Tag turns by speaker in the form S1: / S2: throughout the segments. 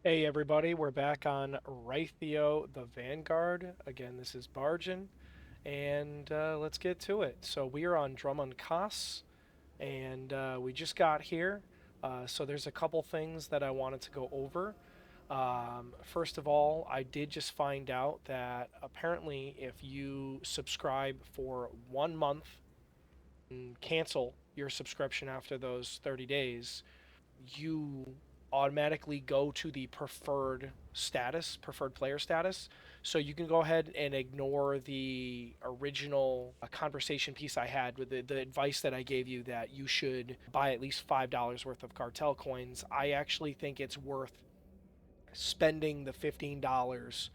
S1: Hey everybody, we're back on Rytheo the Vanguard. Again, this is Barjin, and let's get to it. So we are on Dromund Kaas, and we just got here. So there's a couple things that I wanted to go over. First of all, I did just find out that apparently if you subscribe for 1 month and cancel your subscription after those 30 days, you automatically go to the preferred player status. So you can go ahead and ignore the original conversation piece I had with the advice that I gave you that you should buy at least $5 worth of cartel coins. I actually think it's worth spending the $15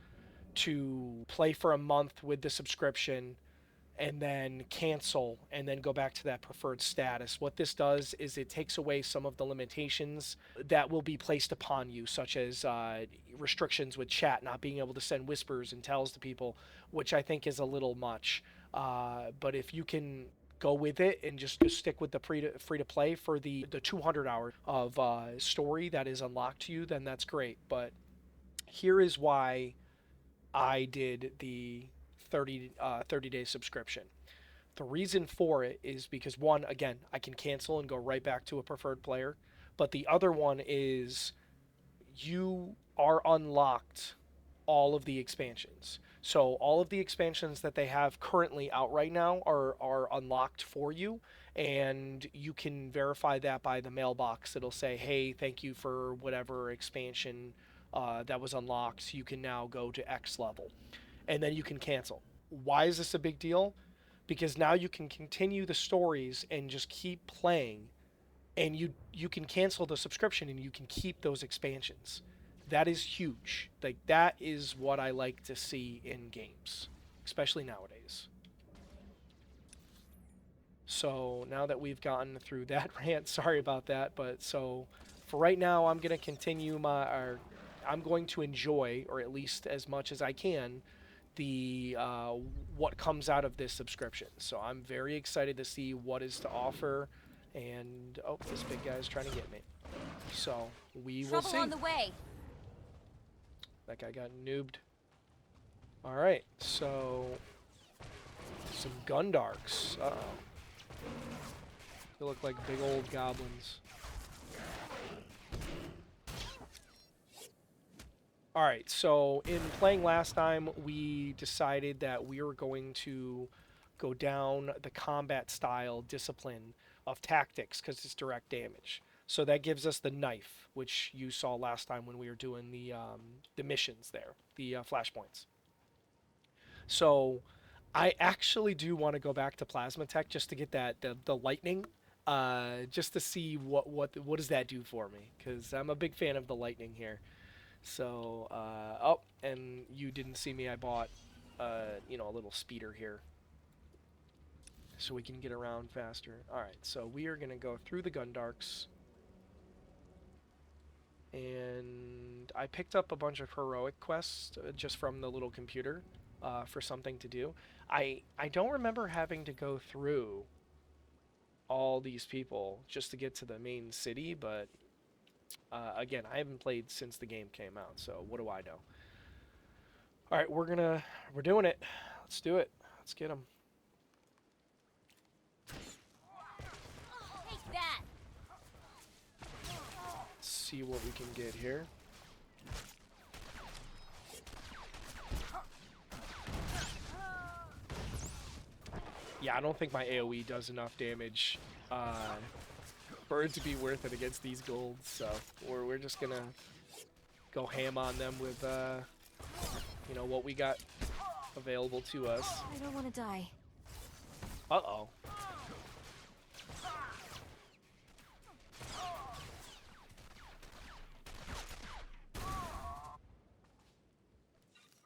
S1: to play for a month with the subscription and then cancel and then go back to that preferred status. What this does is it takes away some of the limitations that will be placed upon you, such as restrictions with chat, not being able to send whispers and tells to people, which I think is a little much. But if you can go with it and just stick with the free to play for the 200 hours of story that is unlocked to you, then that's great. But here is why I did the 30-day subscription. The reason for it is because one, again, I can cancel and go right back to a preferred player. But the other one is you are unlocked all of the expansions. So all of the expansions that they have currently out right now are unlocked for you, and you can verify that by the mailbox. It'll say, "Hey, thank you for whatever expansion that was unlocked. You can now go to X level," and then you can cancel. Why is this a big deal? Because now you can continue the stories and just keep playing, and you can cancel the subscription and you can keep those expansions. That is huge. Like that is what I like to see in games, especially nowadays. So now that we've gotten through that rant, sorry about that, but so for right now, I'm gonna continue I'm going to enjoy, or at least as much as I can, the what comes out of this subscription. So I'm very excited to see what is to offer, and oh, this big guy is trying to get me. So we will
S2: Trouble on
S1: see.
S2: the way.
S1: That guy got noobed. All right, so some Gundarks. Uh-oh. They look like big old goblins. All right, so in playing last time, we decided that we were going to go down the combat style discipline of tactics because it's direct damage. So that gives us the knife, which you saw last time when we were doing the missions there, the flashpoints. So I actually do want to go back to plasma tech just to get that the lightning, just to see what does that do for me because I'm a big fan of the lightning here. So oh, and you didn't see me. I bought a little speeder here so we can get around faster. All right, so we are gonna go through the Gundarks, and I picked up a bunch of heroic quests just from the little computer for something to do. I don't remember having to go through all these people just to get to the main city, but again, I haven't played since the game came out, so what do I know? All right, we're doing it. Let's do it. Let's get them.
S2: Take that!
S1: See what we can get here. Yeah, I don't think my AoE does enough damage for it to be worth it against these golds, so we're just gonna go ham on them with what we got available to us.
S2: I don't want to die.
S1: Uh-oh.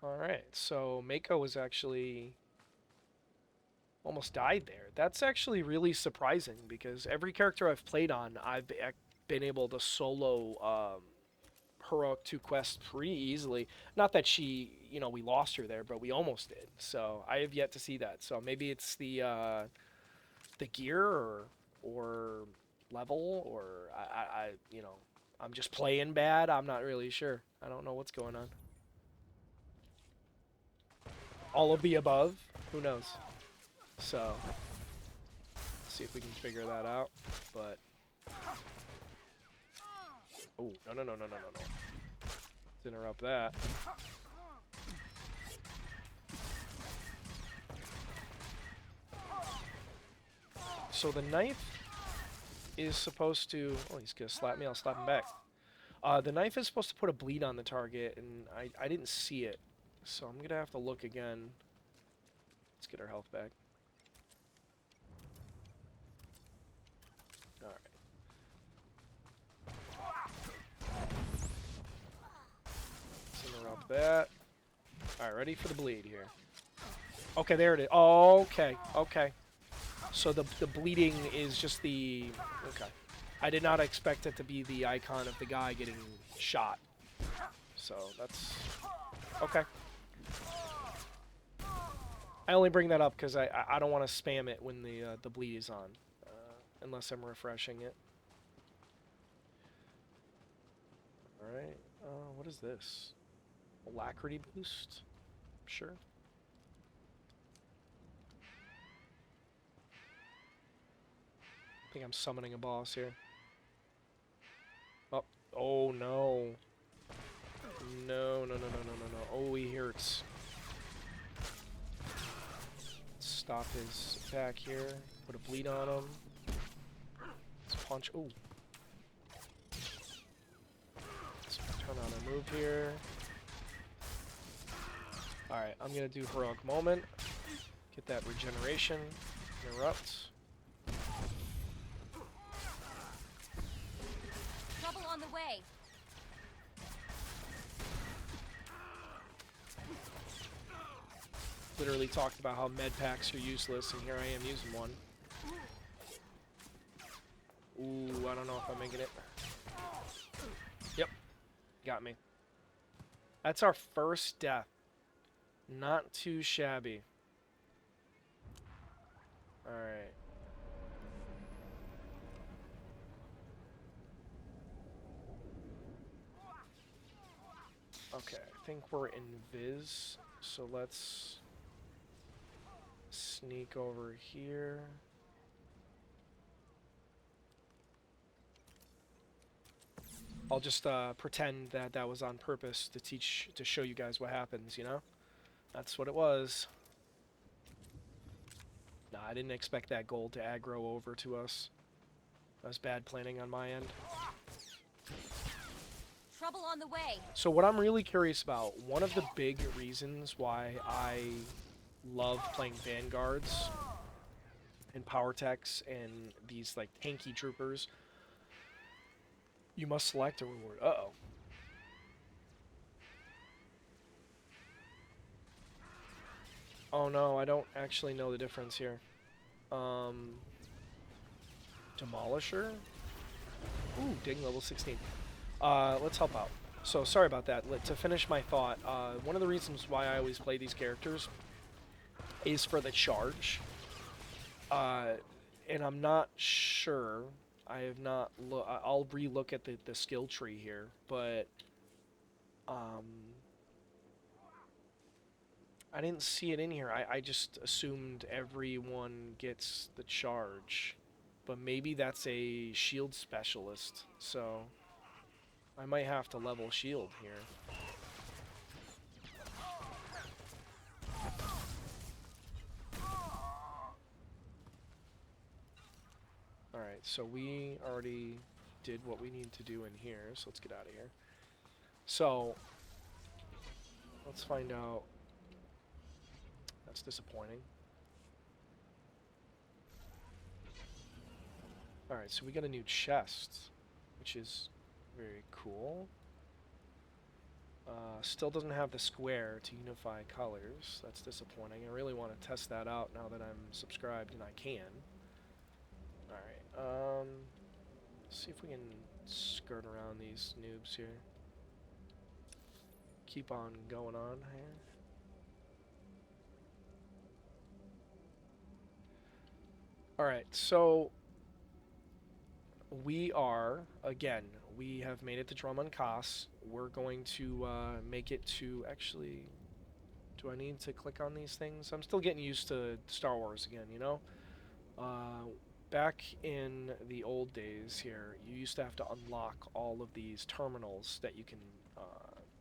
S1: Alright, so Mako was actually almost died there. That's actually really surprising because every character I've played on, I've been able to solo heroic 2 quests pretty easily. Not that we lost her there, but we almost did. So I have yet to see that. So maybe it's the gear or level or I. I'm just playing bad. I'm not really sure. I don't know what's going on. All of the above? Who knows? So, let's see if we can figure that out. But, oh, no. Let's interrupt that. So the knife is supposed to... Oh, he's gonna slap me. I'll slap him back. The knife is supposed to put a bleed on the target, and I didn't see it. So I'm gonna have to look again. Let's get our health back. Alright. Let's interrupt that. Alright, ready for the bleed here. Okay, there it is. Oh, okay. So the bleeding is just the... Okay. I did not expect it to be the icon of the guy getting shot. So that's... Okay. I only bring that up because I don't want to spam it when the bleed is on. Unless I'm refreshing it. Alright. What is this? Alacrity boost? Sure. I think I'm summoning a boss here. Oh no. No. Oh, he hurts. Stop his attack here. Put a bleed on him. Let's punch. Ooh. Let's turn on a move here. Alright, I'm gonna do Heroic Moment. Get that regeneration. Interrupt.
S2: Trouble on the way.
S1: Literally talked about how med packs are useless, and here I am using one. Ooh, I don't know if I'm making it. Yep. Got me. That's our first death. Not too shabby. Alright. Okay, I think we're invis, so let's sneak over here. I'll just pretend that that was on purpose to show you guys what happens, you know? That's what it was. Nah, I didn't expect that gold to aggro over to us. That was bad planning on my end.
S2: Trouble on the way.
S1: So what I'm really curious about, one of the big reasons why I love playing Vanguards and Power Techs and these like tanky troopers, you must select a reward. Uh-oh. Oh no, I don't actually know the difference here. Demolisher? Ooh, ding, level 16. Let's help out. So, sorry about that. To finish my thought, one of the reasons why I always play these characters is for the charge. And I'm not sure. I have not I'll re-look at the skill tree here, but I didn't see it in here. I just assumed everyone gets the charge. But maybe that's a shield specialist, so I might have to level shield here. Alright, so we already did what we need to do in here, so let's get out of here. So, let's find out. That's disappointing. Alright, so we got a new chest, which is very cool. Still doesn't have the square to unify colors. That's disappointing. I really want to test that out now that I'm subscribed and I can. Alright, let's see if we can skirt around these noobs here. Keep on going on here. Alright, so we are, again, we have made it to Dromund Kaas. We're going to make it to, actually, do I need to click on these things? I'm still getting used to Star Wars again, you know? Back in the old days here, you used to have to unlock all of these terminals that you can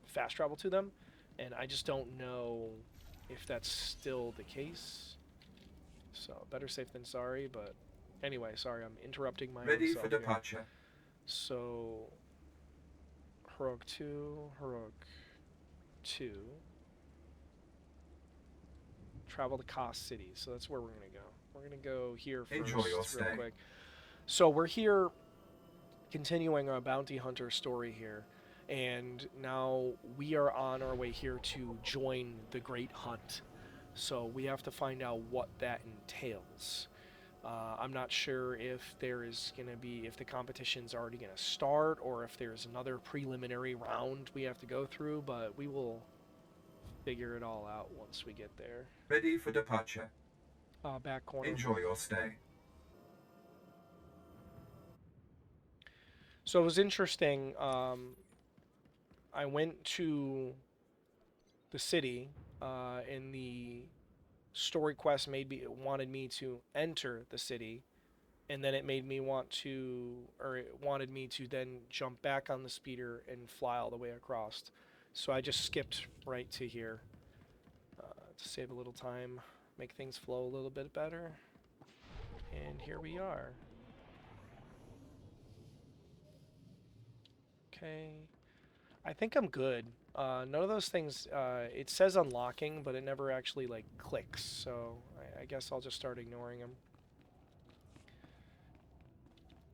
S1: fast travel to them, and I just don't know if that's still the case. So, better safe than sorry, but anyway, sorry, I'm interrupting my
S3: Ready
S1: own
S3: for
S1: self
S3: departure.
S1: here. So, Heroic 2, Heroic 2. Travel to Kaas City, so that's where we're going to go. We're going to go here first,
S3: Enjoy your
S1: real
S3: stay.
S1: quick. So we're here continuing our bounty hunter story here, and now we are on our way here to join the Great Hunt. So we have to find out what that entails. I'm not sure if there is going to be, if the competition's already going to start, or if there's another preliminary round we have to go through, but we will figure it all out once we get there.
S3: Ready for departure.
S1: Back corner.
S3: Enjoy your stay.
S1: So it was interesting. I went to the city, and the story quest wanted me to enter the city, and then it made me it wanted me to then jump back on the speeder and fly all the way across. So I just skipped right to here to save a little time, make things flow a little bit better, and here we are. Okay, I think I'm good. None of those things, it says unlocking, but it never actually, like, clicks, so I guess I'll just start ignoring them.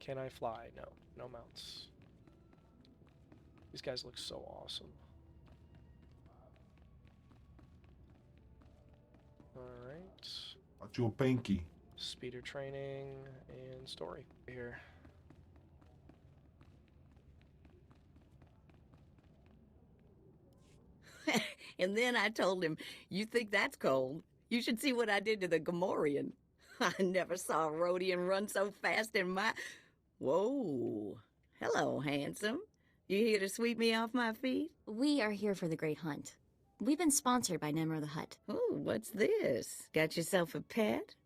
S1: Can I fly? No. No mounts. These guys look so awesome. Alright.
S4: What's your pinky?
S1: Speeder training and story here.
S5: And then I told him, "You think that's cold? You should see what I did to the Gamorrean. I never saw a Rhodian run so fast in my..." Whoa. Hello, handsome. You here to sweep me off my feet?
S2: We are here for the Great Hunt. We've been sponsored by Nemro the Hutt.
S5: Oh, what's this? Got yourself a pet?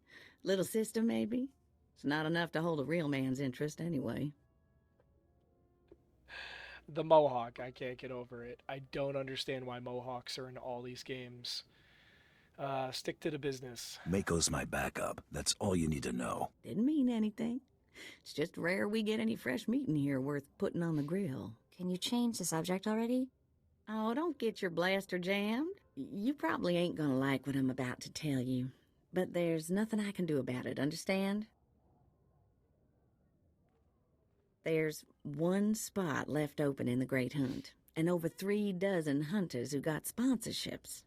S5: Little sister, maybe? It's not enough to hold a real man's interest anyway.
S1: The Mohawk, I can't get over it. I don't understand why Mohawks are in all these games. Stick to the business.
S6: Mako's my backup. That's all you need to know.
S5: Didn't mean anything. It's just rare we get any fresh meat in here worth putting on the grill.
S2: Can you change the subject already?
S5: Oh, don't get your blaster jammed. You probably ain't gonna like what I'm about to tell you. But there's nothing I can do about it, understand? There's one spot left open in the Great Hunt, and over 3 dozen hunters who got sponsorships.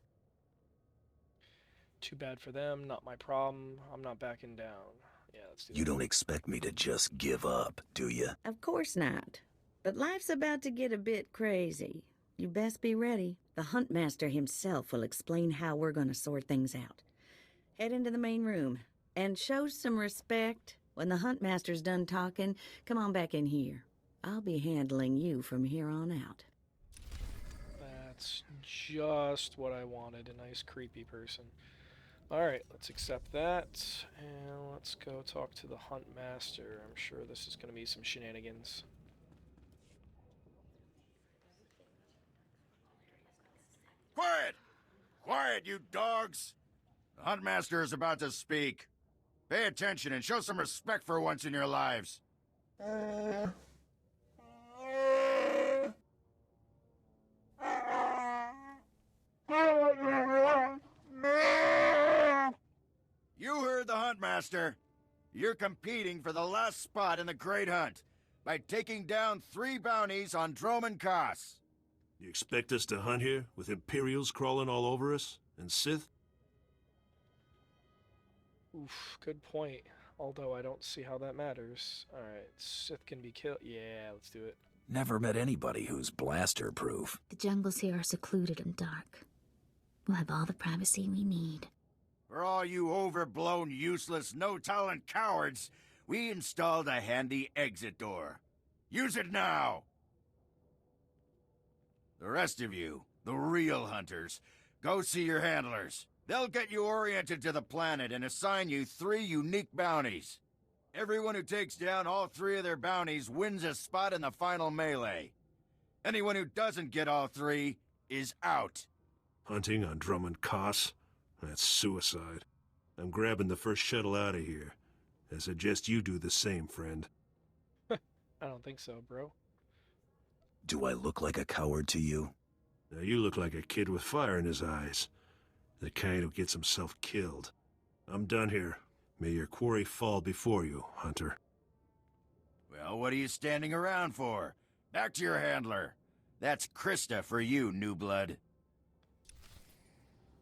S1: Too bad for them, not my problem. I'm not backing down. Yeah, let's do that.
S6: You don't expect me to just give up, do you?
S5: Of course not. But life's about to get a bit crazy. You best be ready. The Huntmaster himself will explain how we're gonna sort things out. Head into the main room, and show some respect. When the Huntmaster's done talking, come on back in here. I'll be handling you from here on out.
S1: That's just what I wanted, a nice creepy person. Alright, let's accept that, and let's go talk to the Huntmaster. I'm sure this is going to be some shenanigans.
S7: Quiet! Quiet, you dogs! The Huntmaster is about to speak. Pay attention and show some respect for once in your lives. You heard the Huntmaster. You're competing for the last spot in the Great Hunt by taking down 3 bounties on Dromund Kaas.
S8: You expect us to hunt here, with Imperials crawling all over us, and Sith?
S1: Oof, good point. Although I don't see how that matters. Alright, Sith can be killed. Yeah, let's do it.
S6: Never met anybody who's blaster-proof.
S9: The jungles here are secluded and dark. We'll have all the privacy we need.
S7: For all you overblown, useless, no-talent cowards, we installed a handy exit door. Use it now! The rest of you, the real hunters, go see your handlers. They'll get you oriented to the planet and assign you 3 unique bounties. Everyone who takes down all 3 of their bounties wins a spot in the final melee. Anyone who doesn't get all 3 is out.
S8: Hunting on Dromund Kaas? That's suicide. I'm grabbing the first shuttle out of here. I suggest you do the same, friend.
S1: I don't think so, bro.
S6: Do I look like a coward to you?
S8: Now you look like a kid with fire in his eyes. The kind who gets himself killed. I'm done here. May your quarry fall before you, Hunter.
S7: Well, what are you standing around for? Back to your handler. That's Krista for you, new blood.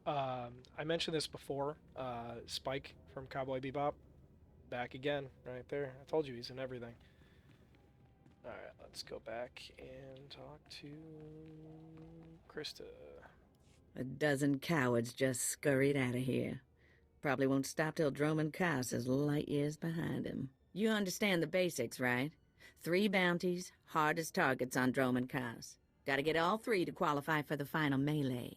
S1: I mentioned this before. Spike from Cowboy Bebop. Back again, right there. I told you he's in everything. Alright, let's go back and talk to Krista.
S5: A dozen cowards just scurried out of here. Probably won't stop till Dromund Kaas is light years behind him. You understand the basics, right? 3 bounties, hardest targets on Dromund Kaas. Gotta get all 3 to qualify for the final melee.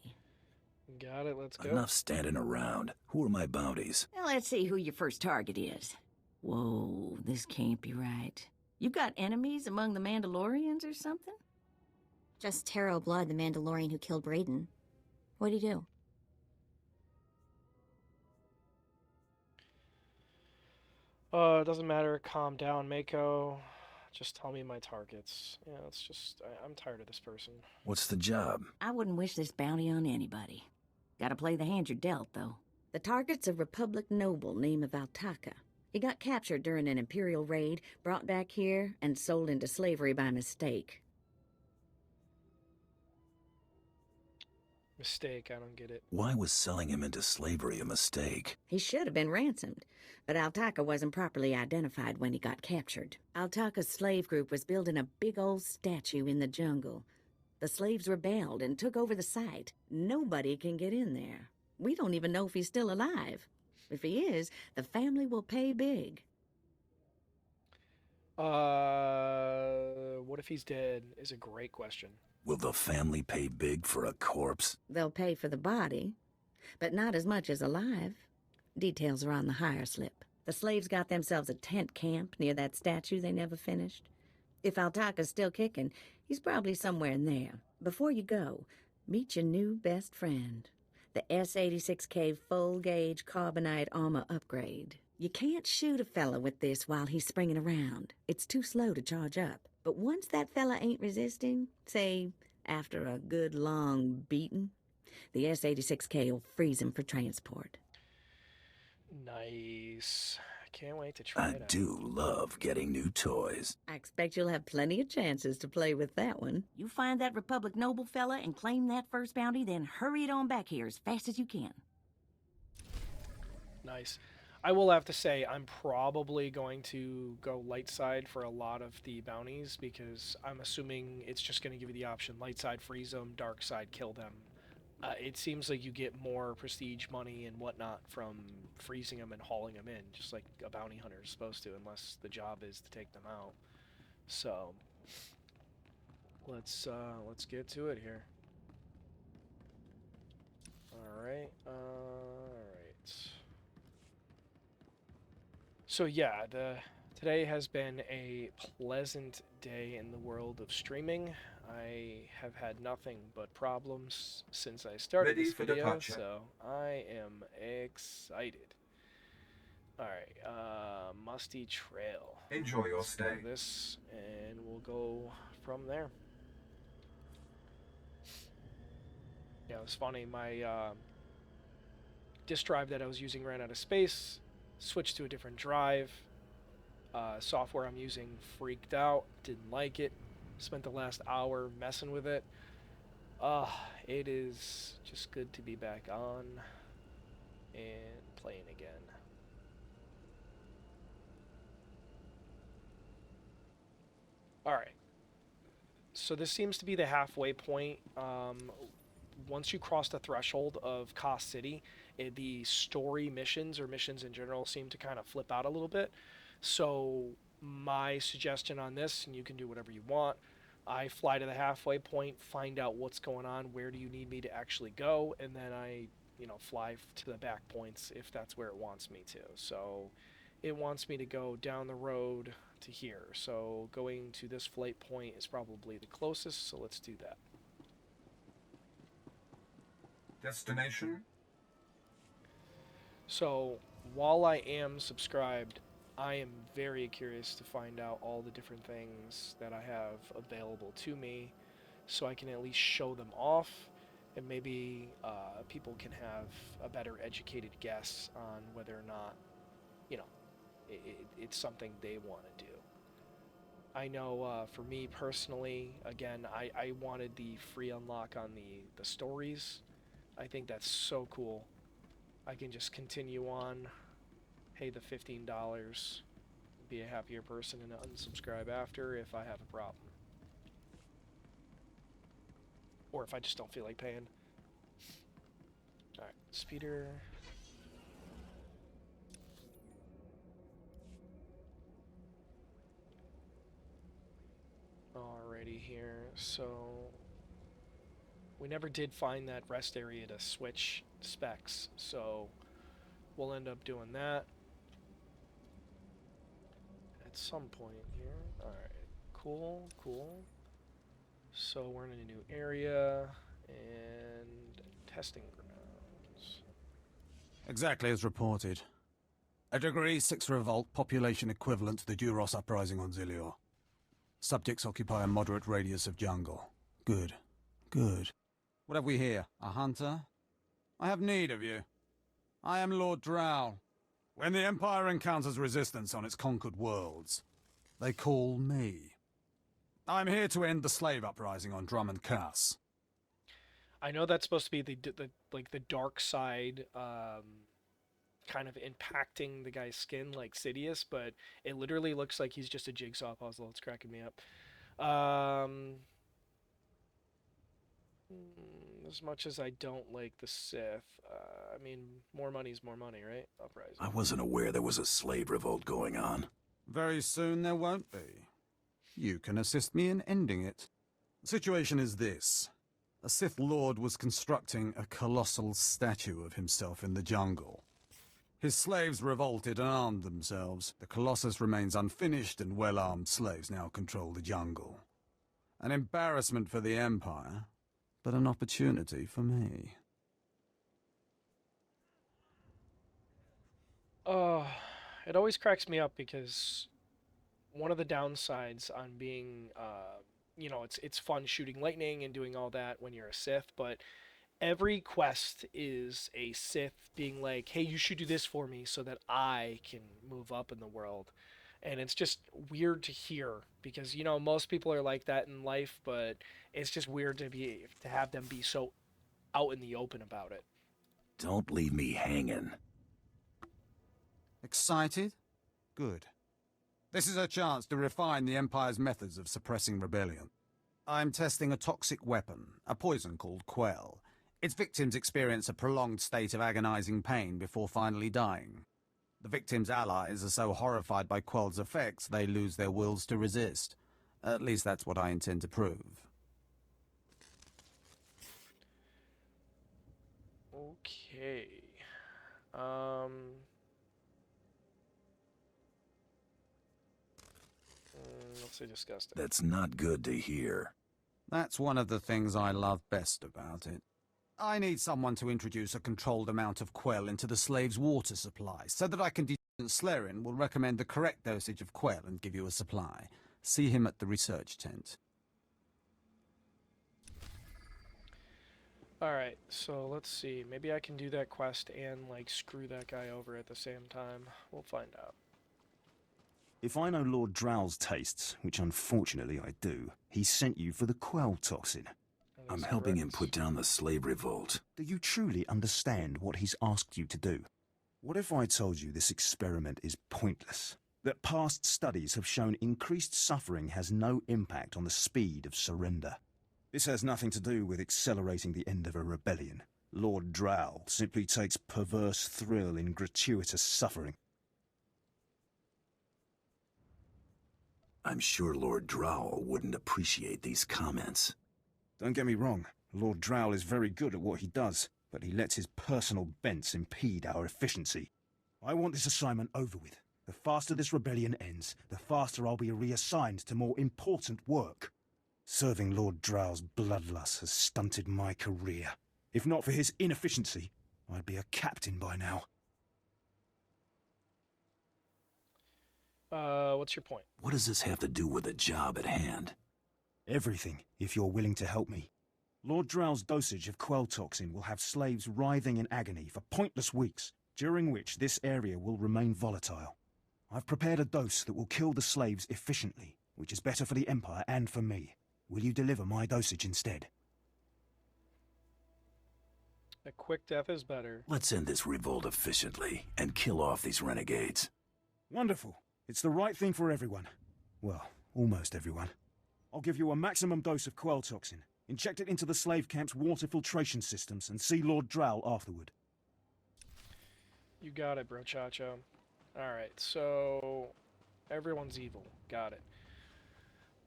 S1: Got it, let's go.
S6: Enough standing around. Who are my bounties?
S5: Now let's see who your first target is. Whoa, this can't be right. You got enemies among the Mandalorians or something?
S2: Just Taro Blood, the Mandalorian who killed Brayden. What'd he do?
S1: It doesn't matter. Calm down, Mako. Just tell me my targets. Yeah, it's just... I'm tired of this person.
S6: What's the job?
S5: I wouldn't wish this bounty on anybody. Gotta play the hand you're dealt, though. The target's a Republic noble named Valtaka. He got captured during an Imperial raid, brought back here, and sold into slavery by mistake.
S1: Mistake, I don't get it.
S6: Why was selling him into slavery a mistake?
S5: He should have been ransomed, but Altaka wasn't properly identified when he got captured. Altaka's slave group was building a big old statue in the jungle. The slaves rebelled and took over the site. Nobody can get in there. We don't even know if he's still alive. If he is, the family will pay big.
S1: What if he's dead is a great question.
S6: Will the family pay big for a corpse?
S5: They'll pay for the body, but not as much as alive. Details are on the hire slip. The slaves got themselves a tent camp near that statue they never finished. If Altaka's still kicking, he's probably somewhere in there. Before you go, meet your new best friend, the S-86K full-gauge carbonite armor upgrade. You can't shoot a fella with this while he's springing around. It's too slow to charge up. But once that fella ain't resisting, say, after a good long beating, the S-86K will freeze him for transport.
S1: Nice. I can't wait to try it
S6: I
S1: out.
S6: do love getting new toys.
S5: I expect you'll have plenty of chances to play with that one. You find that Republic noble fella and claim that first bounty, then hurry it on back here as fast as you can.
S1: Nice. I will have to say, I'm probably going to go light side for a lot of the bounties because I'm assuming it's just going to give you the option light side, freeze them, dark side, kill them. It seems like you get more prestige money and whatnot from freezing them and hauling them in, just like a bounty hunter is supposed to, unless the job is to take them out. So, let's get to it here. Alright, So yeah, today has been a pleasant day in the world of streaming. I have had nothing but problems since I started
S3: Ready
S1: this
S3: for
S1: video,
S3: departure.
S1: so I am excited. Alright, Musty Trail.
S3: Enjoy your
S1: Let's do
S3: stay.
S1: this, and we'll go from there. Yeah, it was funny, my disk drive that I was using ran out of space. Switched to a different drive. Software I'm using freaked out, didn't like it. Spent the last hour messing with it. It is just good to be back on and playing again. Alright. So this seems to be the halfway point. Once you cross the threshold of Kaas City, the story missions or missions in general seem to kind of flip out a little bit. So my suggestion on this, and you can do whatever you want, I fly to the halfway point, find out what's going on, where do you need me to actually go, and then I, fly to the back points if that's where it wants me to. So it wants me to go down the road to here. So going to this flight point is probably the closest, so let's do that.
S3: Destination?
S1: So while I am subscribed, I am very curious to find out all the different things that I have available to me so I can at least show them off, and maybe people can have a better educated guess on whether or not, it's something they want to do. I know for me personally, again, I wanted the free unlock on the stories. I think that's so cool. I can just continue on, pay the $15, be a happier person, and unsubscribe after if I have a problem. Or if I just don't feel like paying. Alright, speeder. Alrighty here, so we never did find that rest area to switch specs, so we'll end up doing that at some point here. Alright, cool. So we're in a new area, and testing grounds.
S4: Exactly as reported. A Degree 6 revolt, population equivalent to the Duros uprising on Zilior. Subjects occupy a moderate radius of jungle. Good. What have we here? A hunter? I have need of you. I am Lord Drow. When the Empire encounters resistance on its conquered worlds, they call me. I'm here to end the slave uprising on Dromund Kaas.
S1: I know that's supposed to be the dark side, kind of impacting the guy's skin like Sidious, but it literally looks like he's just a jigsaw puzzle. It's cracking me up. As much as I don't like the Sith, I mean, more money's more money, right? Uprising.
S6: I wasn't aware there was a slave revolt going on.
S4: Very soon there won't be. You can assist me in ending it. The situation is this. A Sith Lord was constructing a colossal statue of himself in the jungle. His slaves revolted and armed themselves. The Colossus remains unfinished, and well-armed slaves now control the jungle. An embarrassment for the Empire, but an opportunity for me.
S1: It always cracks me up because one of the downsides on being, it's fun shooting lightning and doing all that when you're a Sith, but every quest is a Sith being like, hey, you should do this for me so that I can move up in the world. And it's just weird to hear because, most people are like that in life, but it's just weird to have them be so out in the open about it.
S6: Don't leave me hanging.
S4: Excited? Good. This is a chance to refine the Empire's methods of suppressing rebellion. I'm testing a toxic weapon, a poison called Quell. Its victims experience a prolonged state of agonizing pain before finally dying. The victims' allies are so horrified by Quell's effects they lose their wills to resist. At least that's what I intend to prove.
S1: Okay. Let's say disgusting.
S6: That's not good to hear.
S4: That's one of the things I love best about it. I need someone to introduce a controlled amount of Quell into the slave's water supply, so that I can Slarin will recommend the correct dosage of Quell and give you a supply. See him at the research tent.
S1: Alright, so let's see. Maybe I can do that quest and, screw that guy over at the same time. We'll find out.
S10: If I know Lord Drow's tastes, which unfortunately I do, he sent you for the Quell toxin.
S6: I'm helping him put down the slave revolt.
S10: Do you truly understand what he's asked you to do? What if I told you this experiment is pointless? That past studies have shown increased suffering has no impact on the speed of surrender? This has nothing to do with accelerating the end of a rebellion. Lord Drow simply takes perverse thrill in gratuitous suffering.
S6: I'm sure Lord Drowl wouldn't appreciate these comments.
S10: Don't get me wrong, Lord Drowl is very good at what he does, but he lets his personal bents impede our efficiency. I want this assignment over with. The faster this rebellion ends, the faster I'll be reassigned to more important work. Serving Lord Drow's bloodlust has stunted my career. If not for his inefficiency, I'd be a captain by now.
S1: What's your point?
S6: What does this have to do with the job at hand?
S10: Everything, if you're willing to help me. Lord Drow's dosage of quell toxin will have slaves writhing in agony for pointless weeks, during which this area will remain volatile. I've prepared a dose that will kill the slaves efficiently, which is better for the Empire and for me. Will you deliver my dosage instead?
S1: A quick death is better.
S6: Let's end this revolt efficiently and kill off these renegades.
S10: Wonderful. It's the right thing for everyone. Well, almost everyone. I'll give you a maximum dose of quell toxin. Inject it into the slave camp's water filtration systems and see Lord Drowl afterward.
S1: You got it, brochacho. Alright, so everyone's evil. Got it.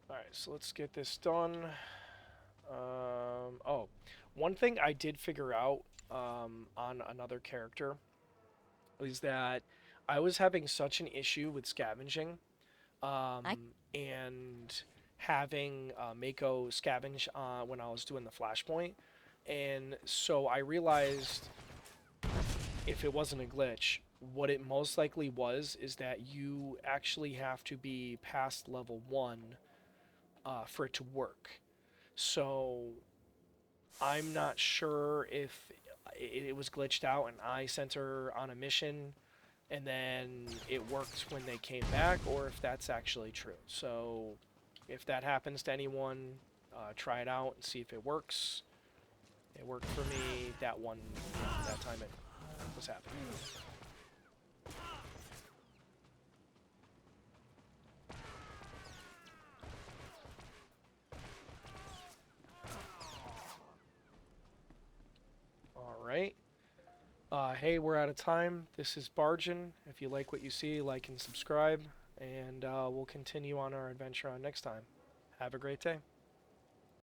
S1: Alright, so let's get this done. Oh, one thing I did figure out on another character is that I was having such an issue with scavenging and having Mako scavenge when I was doing the flashpoint. And so I realized if it wasn't a glitch, what it most likely was is that you actually have to be past level 1 for it to work. So I'm not sure if it was glitched out and I sent her on a mission and then it worked when they came back, or if that's actually true. So if that happens to anyone, try it out and see if it works. It worked for me that time it was happening. Alright. Hey, we're out of time. This is Barjin. If you like what you see, like and subscribe. And we'll continue on our adventure on next time. Have a great day.